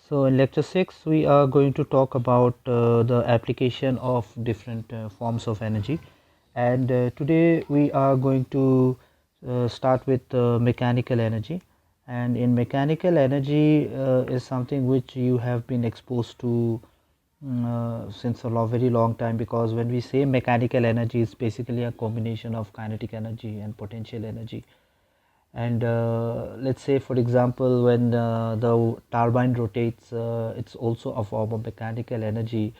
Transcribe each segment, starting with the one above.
So in lecture 6 we are going to talk about the application of different forms of energy, and today we are going to start with mechanical energy. And in mechanical energy is something which you have been exposed to since a very long time, because when we say mechanical energy, it's basically a combination of kinetic energy and potential energy. And let's say, for example, when the turbine rotates, it's also a form of mechanical energy,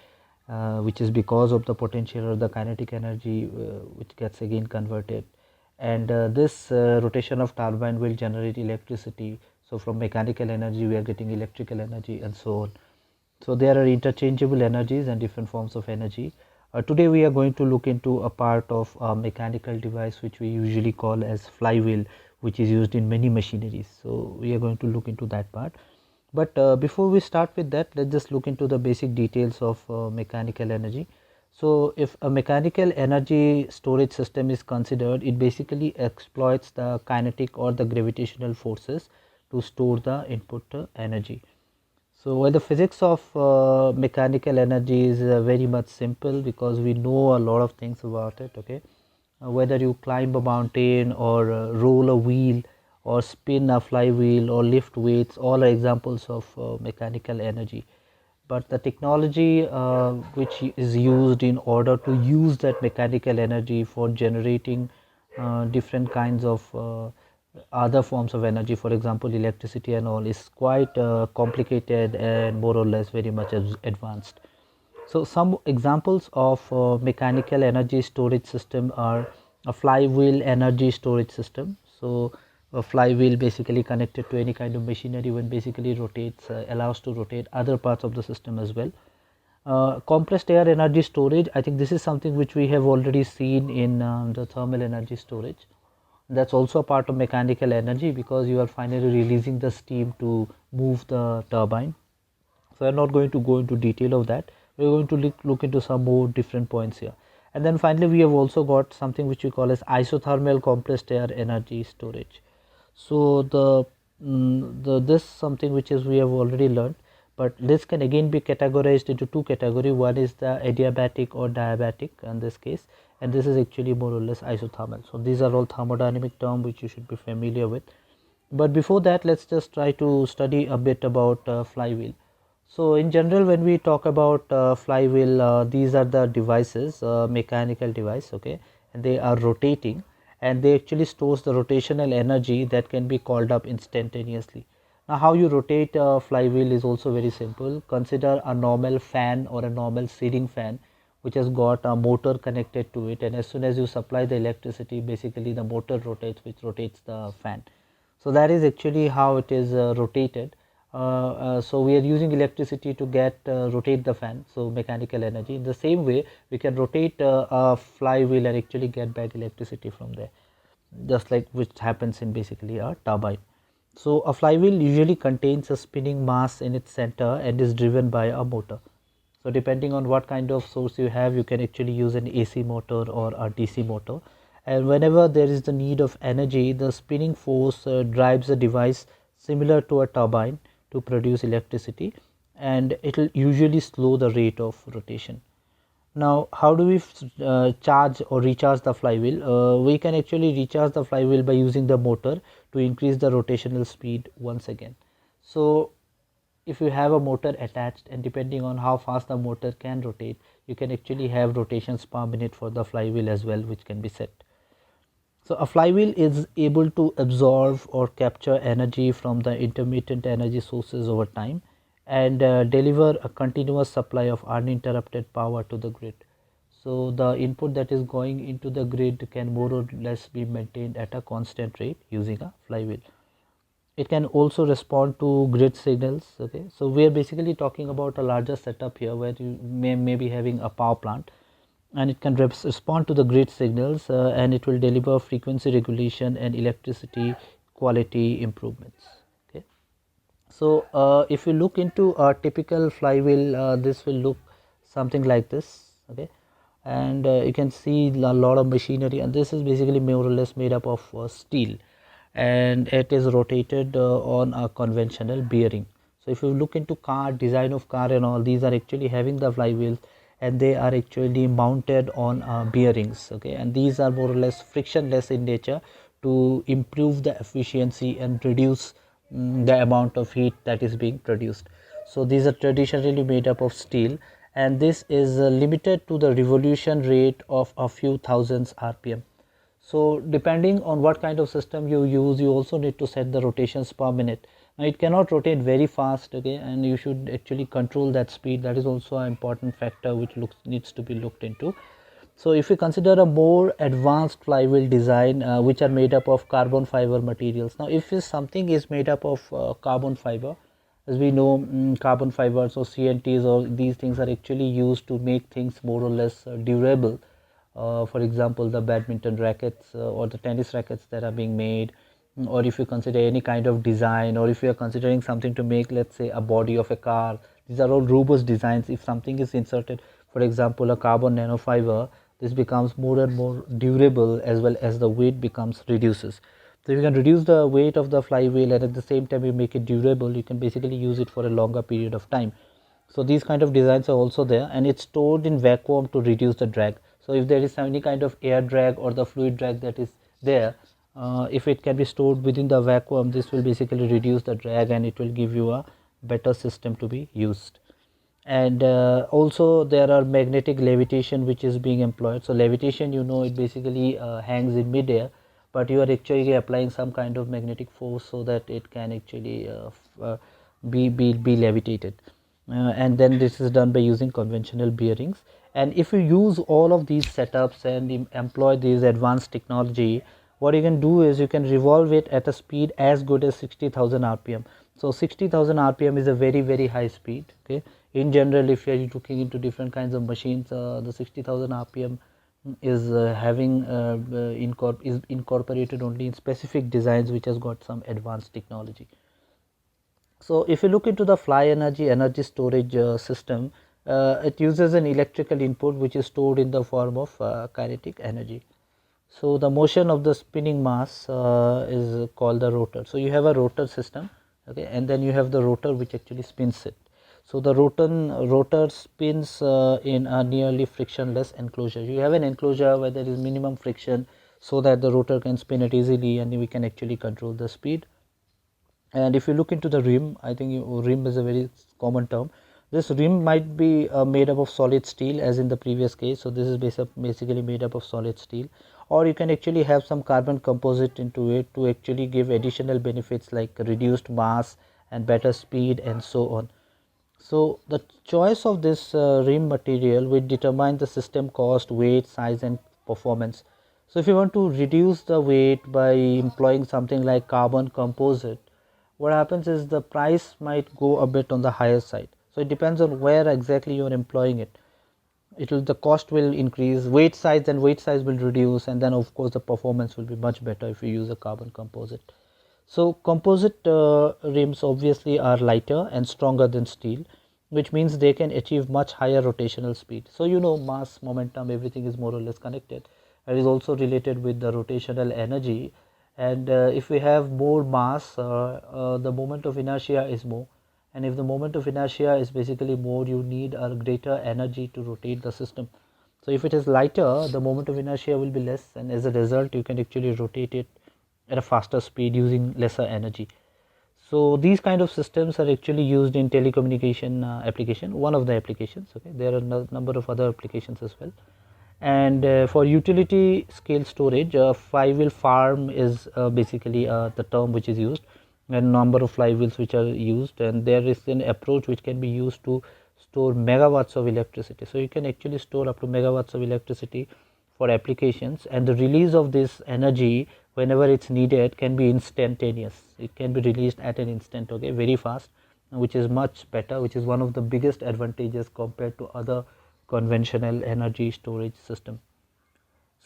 which is because of the potential or the kinetic energy which gets again converted. And this rotation of turbine will generate electricity. So from mechanical energy we are getting electrical energy and so on. So there are interchangeable energies and different forms of energy. Today we are going to look into a part of a mechanical device which we usually call as flywheel, which is used in many machineries. So we are going to look into that part. But before we start with that, let's just look into the basic details of mechanical energy. So if a mechanical energy storage system is considered, it basically exploits the kinetic or the gravitational forces to store the input energy. So while the physics of mechanical energy is very much simple, because we know a lot of things about it, okay. Whether you climb a mountain or roll a wheel or spin a flywheel or lift weights, all are examples of mechanical energy. But the technology which is used in order to use that mechanical energy for generating different kinds of other forms of energy, for example electricity and all, is quite complicated and more or less very much advanced. So some examples of mechanical energy storage system are a flywheel energy storage system. So a flywheel basically connected to any kind of machinery, when basically rotates, allows to rotate other parts of the system as well. Compressed air energy storage, I think this is something which we have already seen in the thermal energy storage. That's also a part of mechanical energy, because you are finally releasing the steam to move the turbine. So I'm not going to go into detail of that. We're going to look into some more different points here. And then finally we have also got something which we call as isothermal compressed air energy storage. So this something which is we have already learned, but this can again be categorized into two categories. One is the adiabatic or diabatic in this case, and this is actually more or less isothermal. So these are all thermodynamic terms which you should be familiar with. But before that, let's just try to study a bit about flywheel. So in general, when we talk about flywheel, these are the devices, mechanical device, okay, and they are rotating, and they actually stores the rotational energy that can be called up instantaneously. Now how you rotate a flywheel is also very simple. Consider a normal fan or a normal ceiling fan which has got a motor connected to it, and as soon as you supply the electricity, basically the motor rotates, which rotates the fan. So that is actually how it is rotated. So we are using electricity to get rotate the fan, so mechanical energy. In the same way, we can rotate a flywheel and actually get back electricity from there, just like which happens in basically a turbine. So a flywheel usually contains a spinning mass in its center and is driven by a motor. So depending on what kind of source you have, you can actually use an AC motor or a DC motor. And whenever there is the need of energy, the spinning force drives a device similar to a turbine to produce electricity, and it will usually slow the rate of rotation. Now how do we charge or recharge the flywheel? We can actually recharge the flywheel by using the motor to increase the rotational speed once again. So if you have a motor attached, and depending on how fast the motor can rotate, you can actually have rotations per minute for the flywheel as well, which can be set. So a flywheel is able to absorb or capture energy from the intermittent energy sources over time, and deliver a continuous supply of uninterrupted power to the grid. So the input that is going into the grid can more or less be maintained at a constant rate using a flywheel. It can also respond to grid signals, okay. So we are basically talking about a larger setup here, where you may be having a power plant, and it can respond to the grid signals, and it will deliver frequency regulation and electricity quality improvements, okay. So if you look into a typical flywheel, this will look something like this, okay. And you can see a lot of machinery, and this is basically more or less made up of steel, and it is rotated on a conventional bearing. So if you look into car design of car and all, these are actually having the flywheels, and they are actually mounted on bearings, okay, and these are more or less frictionless in nature to improve the efficiency and reduce the amount of heat that is being produced. So these are traditionally made up of steel, and this is limited to the revolution rate of a few thousands rpm. So depending on what kind of system you use, you also need to set the rotations per minute. Now it cannot rotate very fast, okay, and you should actually control that speed. That is also an important factor which needs to be looked into. So if we consider a more advanced flywheel design, which are made up of carbon fiber materials. Now if something is made up of carbon fiber, as we know, carbon fibers or CNTs or these things are actually used to make things more or less durable. For example, the badminton rackets or the tennis rackets that are being made, or if you consider any kind of design, or if you are considering something to make, let's say, a body of a car, these are all robust designs. If something is inserted, for example, a carbon nanofiber, this becomes more and more durable, as well as the weight becomes reduces. So if you can reduce the weight of the flywheel and at the same time you make it durable, you can basically use it for a longer period of time. So these kind of designs are also there, and it's stored in vacuum to reduce the drag. So if there is any kind of air drag or the fluid drag that is there, if it can be stored within the vacuum, this will basically reduce the drag and it will give you a better system to be used. And also there are magnetic levitation which is being employed. So levitation, you know, it basically hangs in midair, but you are actually applying some kind of magnetic force so that it can actually be levitated. And then this is done by using conventional bearings. And if you use all of these setups and employ these advanced technology, what you can do is you can revolve it at a speed as good as 60,000 rpm. So 60,000 rpm is a very high speed, okay. In general, if you are looking into different kinds of machines, the 60,000 rpm is is incorporated only in specific designs which has got some advanced technology. So if you look into the fly energy storage system, it uses an electrical input which is stored in the form of kinetic energy. So the motion of the spinning mass is called the rotor. So you have a rotor system, okay, and then you have the rotor which actually spins it. So the rotor spins in a nearly frictionless enclosure. You have an enclosure where there is minimum friction so that the rotor can spin it easily, and we can actually control the speed. And if you look into the rim, I think rim is a very common term. This rim might be made up of solid steel, as in the previous case. So this is basically made up of solid steel, or you can actually have some carbon composite into it to actually give additional benefits like reduced mass and better speed and so on. So the choice of this rim material will determine the system cost, weight, size and performance. So if you want to reduce the weight by employing something like carbon composite, what happens is the price might go a bit on the higher side. So it depends on where exactly you are employing it. The cost will increase, weight size will reduce, and then of course the performance will be much better if you use a carbon composite. So composite rims obviously are lighter and stronger than steel, which means they can achieve much higher rotational speed. So you know, mass, momentum, everything is more or less connected. It is also related with the rotational energy, and if we have more mass, the moment of inertia is more, and if the moment of inertia is basically more, you need a greater energy to rotate the system. So if it is lighter, the moment of inertia will be less, and as a result you can actually rotate it at a faster speed using lesser energy. So these kind of systems are actually used in telecommunication application, one of the applications, okay. There are a number of other applications as well. And for utility scale storage, flywheel farm is basically the term which is used, and number of flywheels which are used, and there is an approach which can be used to store megawatts of electricity. So you can actually store up to megawatts of electricity for applications, and the release of this energy whenever it's needed can be instantaneous. It can be released at an instant, okay, very fast, which is much better, which is one of the biggest advantages compared to other conventional energy storage system.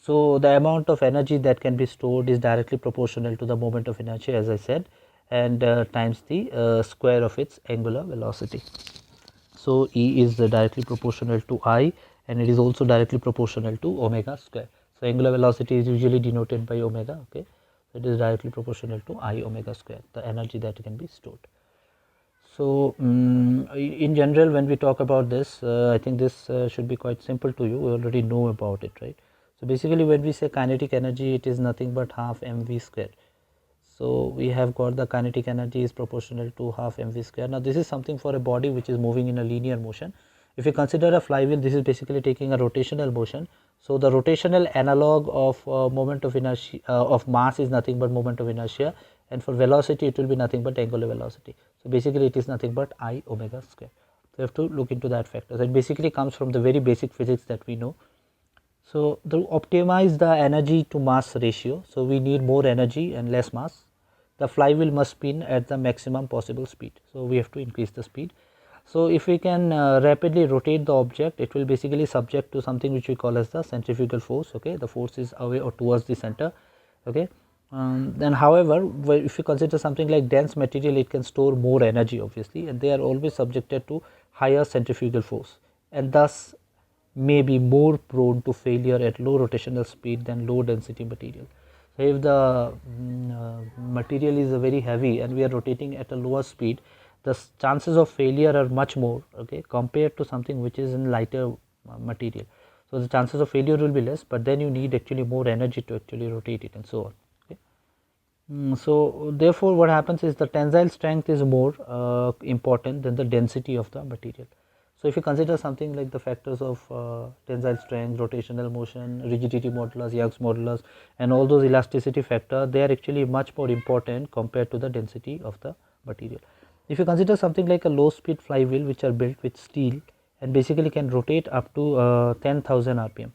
So the amount of energy that can be stored is directly proportional to the moment of inertia, as I said, and times the square of its angular velocity. So E is directly proportional to I, and it is also directly proportional to omega square. So angular velocity is usually denoted by omega, okay. So it is directly proportional to I omega square, the energy that can be stored. So in general, when we talk about this, I think this should be quite simple to you. We already know about it, right? So basically, when we say kinetic energy, it is nothing but half mv square. So we have got the kinetic energy is proportional to half mv square. Now this is something for a body which is moving in a linear motion. If you consider a flywheel, this is basically taking a rotational motion. So the rotational analog of moment of inertia of mass is nothing but moment of inertia, and for velocity it will be nothing but angular velocity. So basically it is nothing but I omega square. So you have to look into that factor. So it basically comes from the very basic physics that we know. So to optimize the energy to mass ratio, so we need more energy and less mass. The flywheel must spin at the maximum possible speed. So we have to increase the speed. So if we can rapidly rotate the object, it will basically subject to something which we call as the centrifugal force. Okay, the force is away or towards the center. Okay, then however, if you consider something like dense material, it can store more energy obviously, and they are always subjected to higher centrifugal force, and thus may be more prone to failure at low rotational speed than low density material. So if the material is very heavy and we are rotating at a lower speed, the chances of failure are much more, okay, compared to something which is in lighter material. So the chances of failure will be less, but then you need actually more energy to actually rotate it and so on. Okay. So therefore what happens is the tensile strength is more important than the density of the material. So if you consider something like the factors of tensile strength, rotational motion, rigidity modulus, Young's modulus, and all those elasticity factor, they are actually much more important compared to the density of the material. If you consider something like a low speed flywheel which are built with steel and basically can rotate up to 10,000 rpm.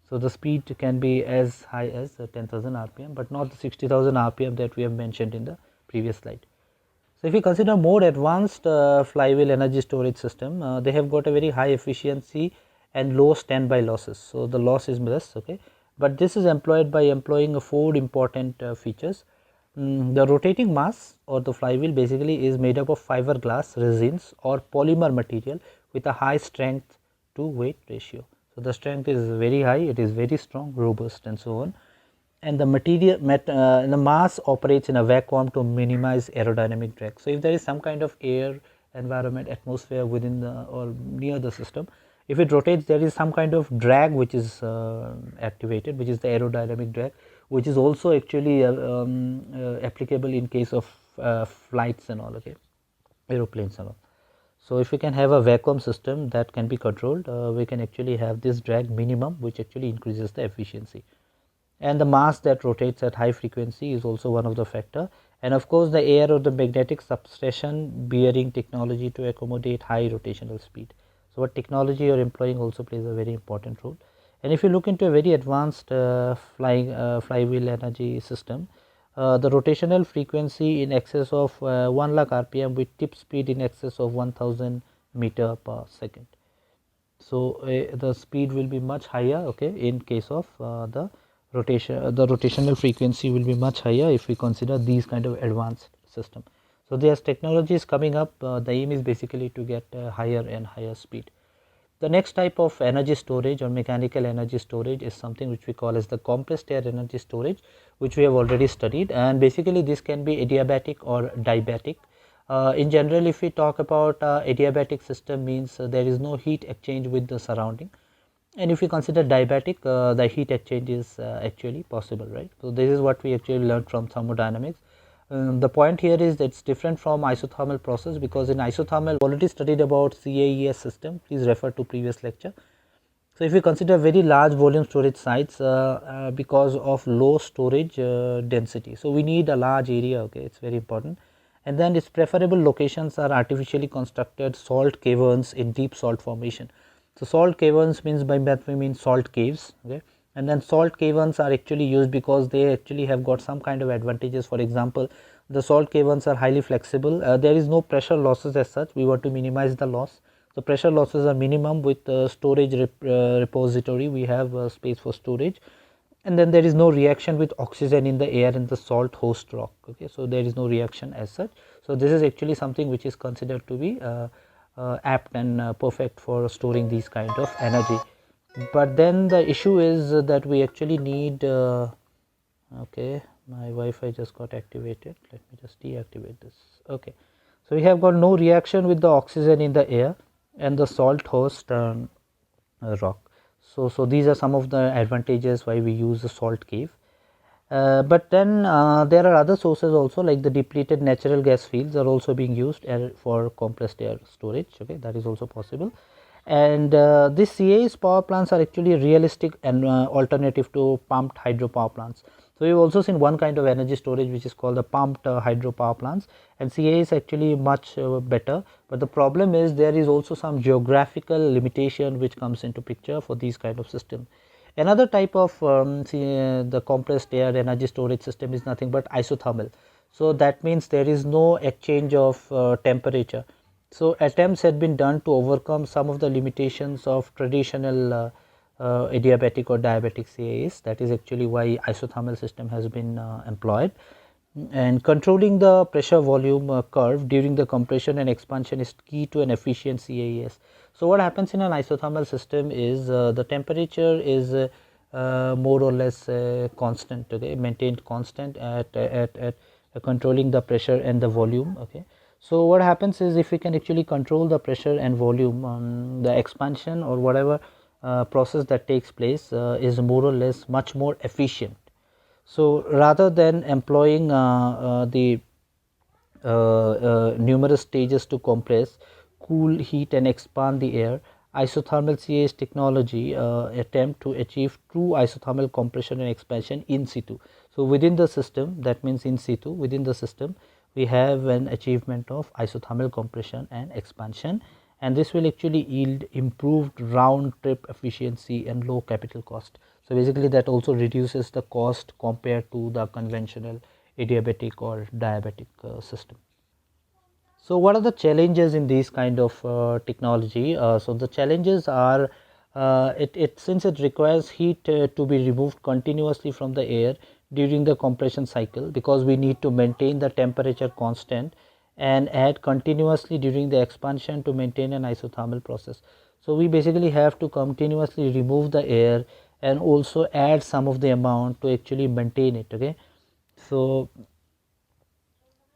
So the speed can be as high as 10,000 rpm, but not the 60,000 rpm that we have mentioned in the previous slide. So if you consider more advanced flywheel energy storage system, they have got a very high efficiency and low standby losses. So the loss is less, okay, but this is employed by employing four important features. The rotating mass or the flywheel basically is made up of fiberglass resins or polymer material with a high strength to weight ratio. So the strength is very high, it is very strong, robust, and so on. And the material the mass operates in a vacuum to minimize aerodynamic drag. So if there is some kind of air environment, atmosphere within the or near the system, if it rotates, there is some kind of drag which is activated, which is the aerodynamic drag, which is also actually applicable in case of flights and all, okay, aeroplanes and all. So if we can have a vacuum system that can be controlled, we can actually have this drag minimum, which actually increases the efficiency. And the mass that rotates at high frequency is also one of the factor, and of course the air or the magnetic substratum bearing technology to accommodate high rotational speed. So what technology you are employing also plays a very important role. And if you look into a very advanced flywheel energy system, the rotational frequency in excess of 1 lakh rpm with tip speed in excess of 1000 meter per second. So the speed will be much higher, okay, in case of the rotational frequency will be much higher if we consider these kind of advanced system. So there's technologies coming up, the aim is basically to get higher and higher speed. The next type of energy storage or mechanical energy storage is something which we call as the compressed air energy storage, which we have already studied, and basically this can be adiabatic or diabatic. In general, if we talk about adiabatic system, means there is no heat exchange with the surrounding, and if you consider diabatic, the heat exchange is actually possible, right? So this is what we actually learned from thermodynamics. The point here is that it's different from isothermal process, because in isothermal already studied about CAES system, please refer to previous lecture. So if you consider very large volume storage sites, because of low storage density, so we need a large area, okay, it's very important. And then its preferable locations are artificially constructed salt caverns in deep salt formation. So salt caverns means, by that we mean salt caves, okay. And then salt caverns are actually used because they actually have got some kind of advantages. For example, the salt caverns are highly flexible, there is no pressure losses as such, we want to minimize the loss. So pressure losses are minimum with storage repository, we have space for storage. And then there is no reaction with oxygen in the air in the salt host rock, okay. So there is no reaction as such. So this is actually something which is considered to be apt and perfect for storing these kind of energy. But then the issue is that we actually need okay, my Wi-Fi just got activated, let me just deactivate this, okay. So we have got no reaction with the oxygen in the air and the salt host rock. So these are some of the advantages why we use the salt cave. But then there are other sources also, like the depleted natural gas fields are also being used for compressed air storage. Okay, that is also possible. And these CAS power plants are actually a realistic and alternative to pumped hydropower plants. So we have also seen one kind of energy storage which is called the pumped hydropower plants, and CA is actually much better. But the problem is there is also some geographical limitation which comes into picture for these kind of system. Another type of the compressed air energy storage system is nothing but isothermal. So that means there is no exchange of temperature. So attempts had been done to overcome some of the limitations of traditional adiabatic or diabetic CAs. That is actually why isothermal system has been employed. And controlling the pressure volume curve during the compression and expansion is key to an efficient CAS. So what happens in an isothermal system is the temperature is more or less constant, okay, maintained constant at controlling the pressure and the volume. Okay, so what happens is if we can actually control the pressure and volume, the expansion or whatever process that takes place is more or less much more efficient. So rather than employing the numerous stages to compress, cool, heat and expand the air, isothermal CAS technology attempt to achieve true isothermal compression and expansion in situ. So within the system, that means in situ, within the system we have an achievement of isothermal compression and expansion, and this will actually yield improved round trip efficiency and low capital cost. So basically that also reduces the cost compared to the conventional adiabatic or diabetic system. So what are the challenges in these kind of technology? So the challenges are since it requires heat to be removed continuously from the air during the compression cycle, because we need to maintain the temperature constant, and add continuously during the expansion to maintain an isothermal process. So we basically have to continuously remove the air and also add some of the amount to actually maintain it. Okay, so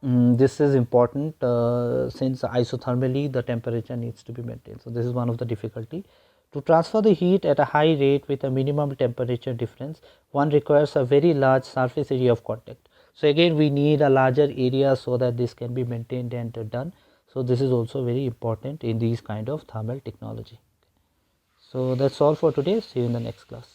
this is important since isothermally the temperature needs to be maintained. So this is one of the difficulty. To transfer the heat at a high rate with a minimum temperature difference, one requires a very large surface area of contact. So again we need a larger area so that this can be maintained and done. So this is also very important in these kind of thermal technology. So that's all for today. See you in the next class.